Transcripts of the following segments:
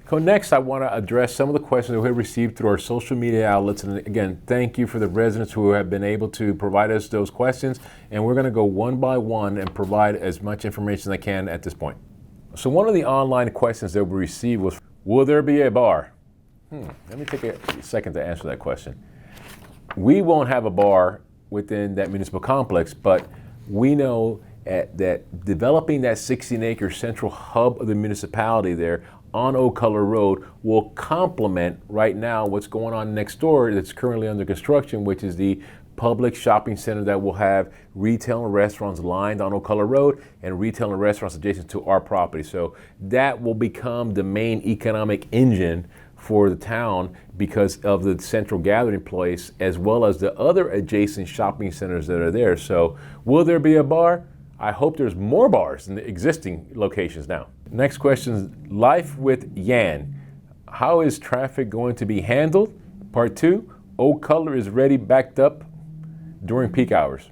So next, I want to address some of the questions that we have received through our social media outlets. And again, thank you for the residents who have been able to provide us those questions. And we're going to go one by one and provide as much information as I can at this point. So one of the online questions that we received was, will there be a bar? Let me take a second to answer that question. We won't have a bar within that municipal complex, but we know that developing that 16-acre central hub of the municipality there on Cutler Road will complement right now what's going on next door that's currently under construction, which is the public shopping center that will have retail and restaurants lined on Cutler Road and retail and restaurants adjacent to our property. So that will become the main economic engine for the town because of the central gathering place as well as the other adjacent shopping centers that are there. So will there be a bar? I hope there's more bars in the existing locations now. Next question is Life with Yan. How is traffic going to be handled? Part 2, Cutler is ready backed up during peak hours.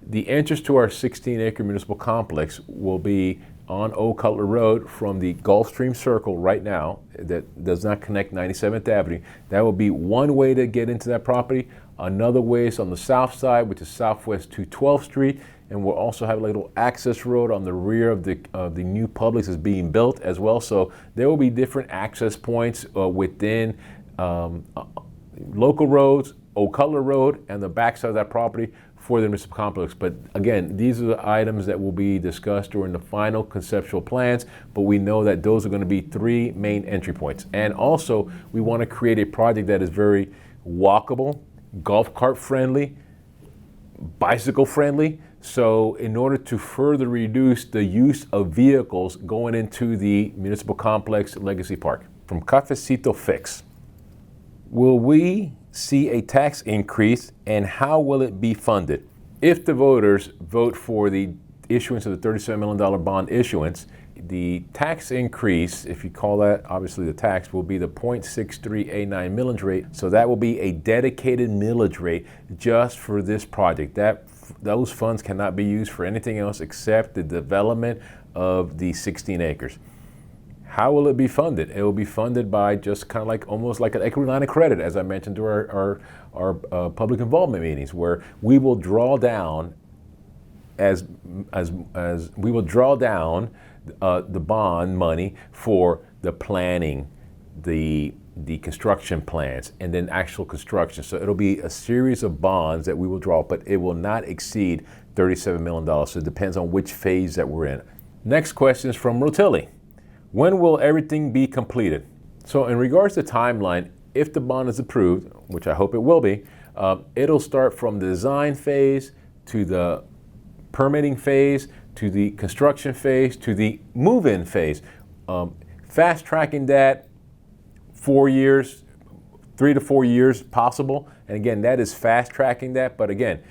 The entrance to our 16-acre municipal complex will be on Cutler Road from the Gulfstream Circle right now that does not connect 97th Avenue. That will be one way to get into that property. Another way is on the south side, which is southwest to 12th Street. And we'll also have a little access road on the rear of the new Publix is being built as well. So there will be different access points within local roads, Cutler Road, and the backside of that property for the municipal complex. But again, these are the items that will be discussed during the final conceptual plans, but we know that those are going to be 3 main entry points. And also, we want to create a project that is very walkable, golf cart friendly, bicycle friendly. So in order to further reduce the use of vehicles going into the municipal complex Legacy Park. From Cafecito Fix, will we see a tax increase and how will it be funded? If the voters vote for the issuance of the $37 million bond issuance, the tax increase, if you call that obviously the tax, will be the 0.6389 millage rate. So that will be a dedicated millage rate just for this project. Those funds cannot be used for anything else except the development of the 16 acres. How will it be funded? It will be funded by just kind of like almost like an equity line of credit, as I mentioned during our public involvement meetings, where we will draw down as we will draw down the bond money for the planning, the construction plans, and then actual construction. So it'll be a series of bonds that we will draw, but it will not exceed $37 million. So it depends on which phase that we're in. Next question is from Rotilli. When will everything be completed? So in regards to timeline, if the bond is approved, which I hope it will be, it'll start from the design phase to the permitting phase to the construction phase to the move-in phase. Fast tracking that 4 years, 3 to 4 years possible. And again, that is fast tracking that. But again,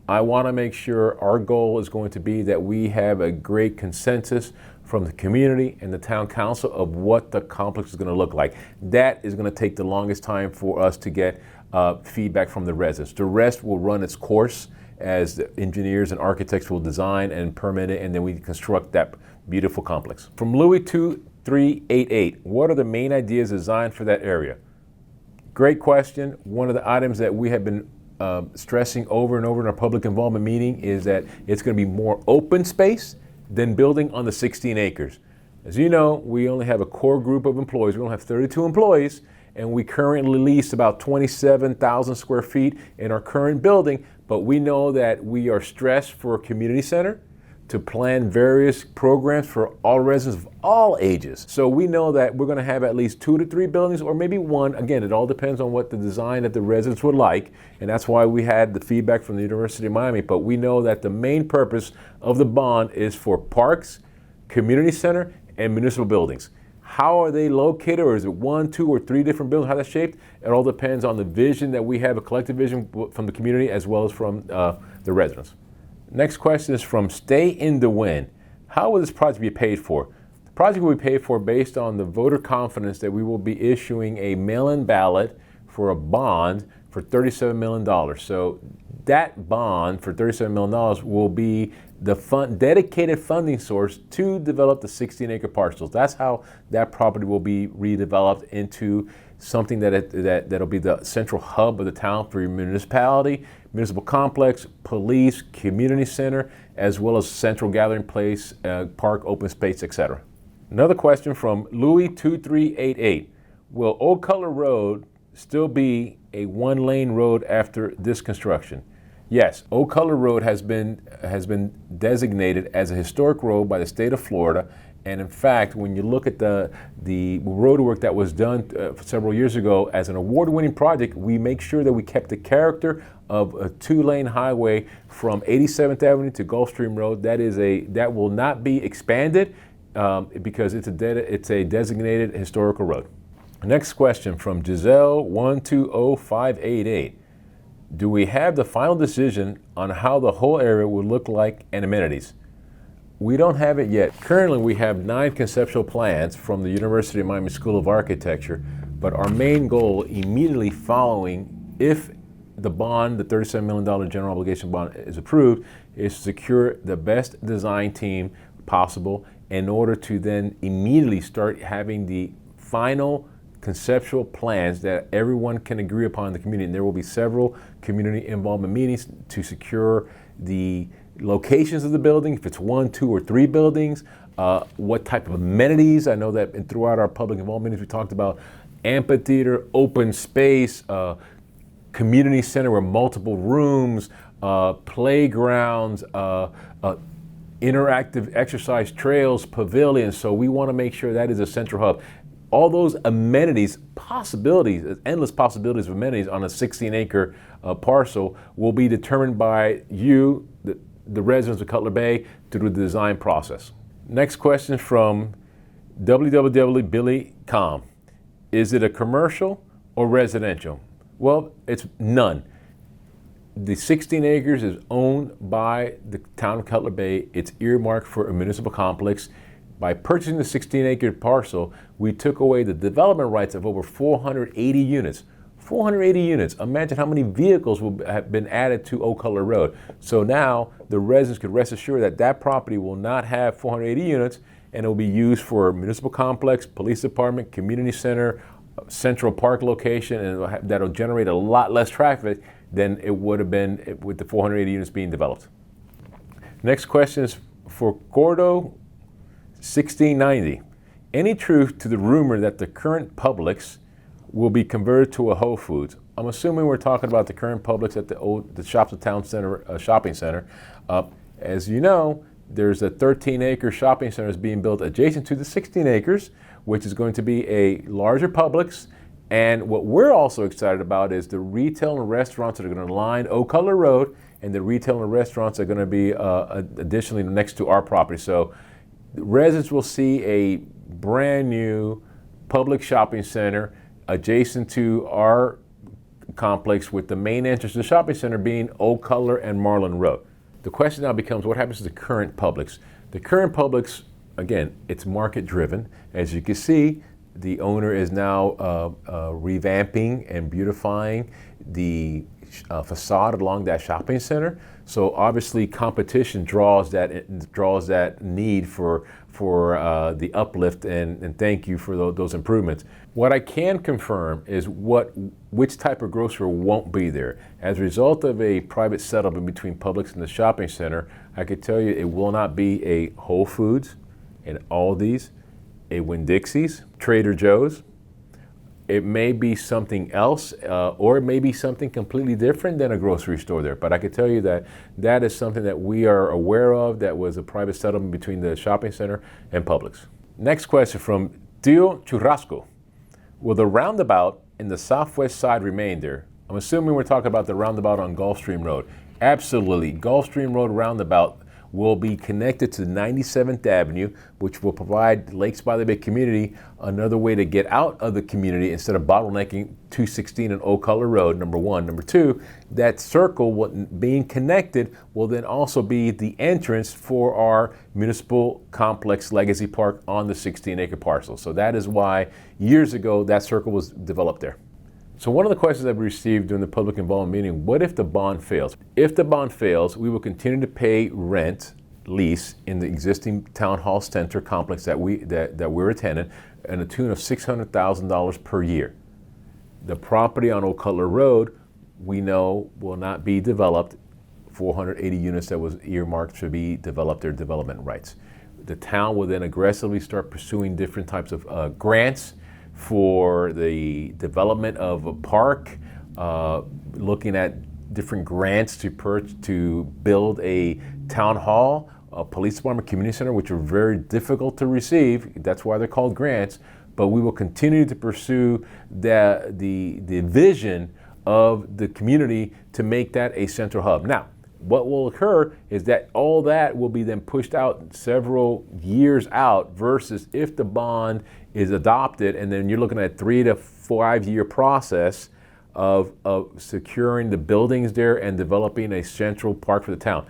I want to make sure our goal is going to be that we have a great consensus from the community and the town council of what the complex is going to look like. That is going to take the longest time for us to get feedback from the residents. The rest will run its course as the engineers and architects will design and permit it, and then we construct that beautiful complex. From Louis 2388, what are the main ideas designed for that area? Great question. One of the items that we have been stressing over and over in our public involvement meeting is that it's going to be more open space than building on the 16 acres. As you know, we only have a core group of employees. We only have 32 employees, and we currently lease about 27,000 square feet in our current building, but we know that we are stressed for a community center to plan various programs for all residents of all ages. So we know that we're going to have at least 2 to 3 buildings, or maybe 1. Again, it all depends on what the design that the residents would like, and that's why we had the feedback from the University of Miami. But we know that the main purpose of the bond is for parks, community center, and municipal buildings. How are they located, or is it 1, 2, or 3 different buildings? How that's shaped? It all depends on the vision that we have, a collective vision from the community as well as from the residents. Next question is from Stay in the Wind. How will this project be paid for? The project will be paid for based on the voter confidence that we will be issuing a mail-in ballot for a bond for $37 million. So that bond for $37 million will be the dedicated funding source to develop the 16-acre parcels. That's how that property will be redeveloped into something that'll be the central hub of the town for your municipality, municipal complex, police, community center, as well as central gathering place, park, open space, etc. Another question from Louis2388. Will Old Cutler Road still be a one-lane road after this construction? Yes, Old Cutler Road has been designated as a historic road by the state of Florida. And in fact, when you look at the road work that was done several years ago as an award-winning project, we make sure that we kept the character of a two-lane highway from 87th Avenue to Gulfstream Road. That will not be expanded because it's a designated historical road. Next question from Giselle 120588. Do we have the final decision on how the whole area would look like and amenities? We don't have it yet. Currently, we have 9 conceptual plans from the University of Miami School of Architecture, but our main goal immediately following, if the bond, the $37 million general obligation bond is approved, is to secure the best design team possible in order to then immediately start having the final conceptual plans that everyone can agree upon in the community. And there will be several community involvement meetings to secure the locations of the building, if it's 1, 2, or 3 buildings, what type of amenities. I know that throughout our public involvement meetings we talked about amphitheater, open space, community center with multiple rooms, playgrounds, interactive exercise trails, pavilions. So we want to make sure that is a central hub. All those amenities, possibilities, endless possibilities of amenities on a 16-acre parcel will be determined by you, the residents of Cutler Bay, through the design process. Next question from www.billy.com. Is it a commercial or residential? Well, it's none. The 16 acres is owned by the town of Cutler Bay. It's earmarked for a municipal complex. By purchasing the 16-acre parcel, we took away the development rights of over 480 units. 480 units. Imagine how many vehicles will have been added to Old Cutler Road. So now the residents could rest assured that that property will not have 480 units, and it will be used for a municipal complex, police department, community center, central park location, and that'll generate a lot less traffic than it would have been with the 480 units being developed. Next question is for Gordo 1690. Any truth to the rumor that the current Publix will be converted to a Whole Foods? I'm assuming we're talking about the current Publix at the Shops of Town Center shopping center. As you know, there's a 13-acre shopping center that's being built adjacent to the 16 acres, which is going to be a larger Publix. And what we're also excited about is the retail and restaurants that are going to line Old Cutler Road, and the retail and restaurants are going to be additionally next to our property. So residents will see a brand new public shopping center adjacent to our complex, with the main entrance to the shopping center being Old Cutler and Marlin Road. The question now becomes, what happens to the current Publix? The current Publix, again, it's market driven. As you can see, the owner is now revamping and beautifying the facade along that shopping center. So obviously competition draws that need for the uplift, and thank you for those improvements. What I can confirm is which type of grocer won't be there. As a result of a private settlement between Publix and the shopping center, I could tell you it will not be a Whole Foods, an Aldi's, a Winn-Dixie's, Trader Joe's. It may be something else, or it may be something completely different than a grocery store there. But I can tell you that that is something that we are aware of. That was a private settlement between the shopping center and Publix. Next question from Tio Churrasco. Will the roundabout in the southwest side remain there? I'm assuming we're talking about the roundabout on Gulfstream Road. Absolutely. Gulfstream Road roundabout will be connected to 97th Avenue, which will provide Lakes by the Bay community another way to get out of the community instead of bottlenecking 216 and Old Cutler Road, number one. Number two, that circle being connected will then also be the entrance for our municipal complex Legacy Park on the 16-acre parcel. So that is why years ago that circle was developed there. So one of the questions that we received during the public involvement meeting, what if the bond fails? If the bond fails, we will continue to pay rent, lease in the existing town hall center complex that we're a tenant, and a tune of $600,000 per year. The property on Old Cutler Road, we know will not be developed. 480 units that was earmarked to be developed, their development rights. The town will then aggressively start pursuing different types of grants for the development of a park, looking at different grants to build a town hall, a police department, community center, which are very difficult to receive. That's why they're called grants. But we will continue to pursue the vision of the community to make that a central hub. Now, what will occur is that all that will be then pushed out several years out versus if the bond is adopted, and then you're looking at a 3 to 5 year process of securing the buildings there and developing a central park for the town.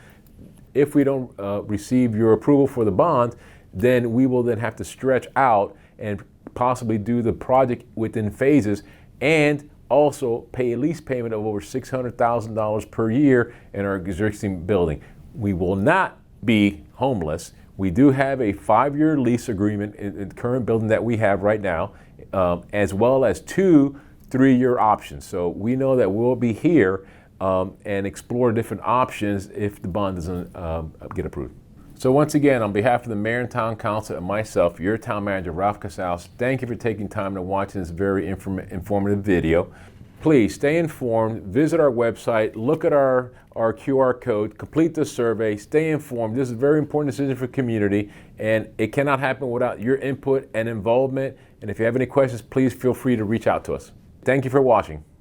If we don't receive your approval for the bond, then we will then have to stretch out and possibly do the project within phases and also pay a lease payment of over $600,000 per year in our existing building. We will not be homeless. We do have a 5-year lease agreement in the current building that we have right now, as well as 2 3-year options. So we know that we'll be here and explore different options if the bond doesn't get approved. So once again, on behalf of the Mayor and Town Council and myself, your Town Manager Rafael Casals, thank you for taking time to watch this very informative video. Please stay informed, visit our website, look at our QR code, complete the survey, stay informed. This is a very important decision for the community, and it cannot happen without your input and involvement. And if you have any questions, please feel free to reach out to us. Thank you for watching.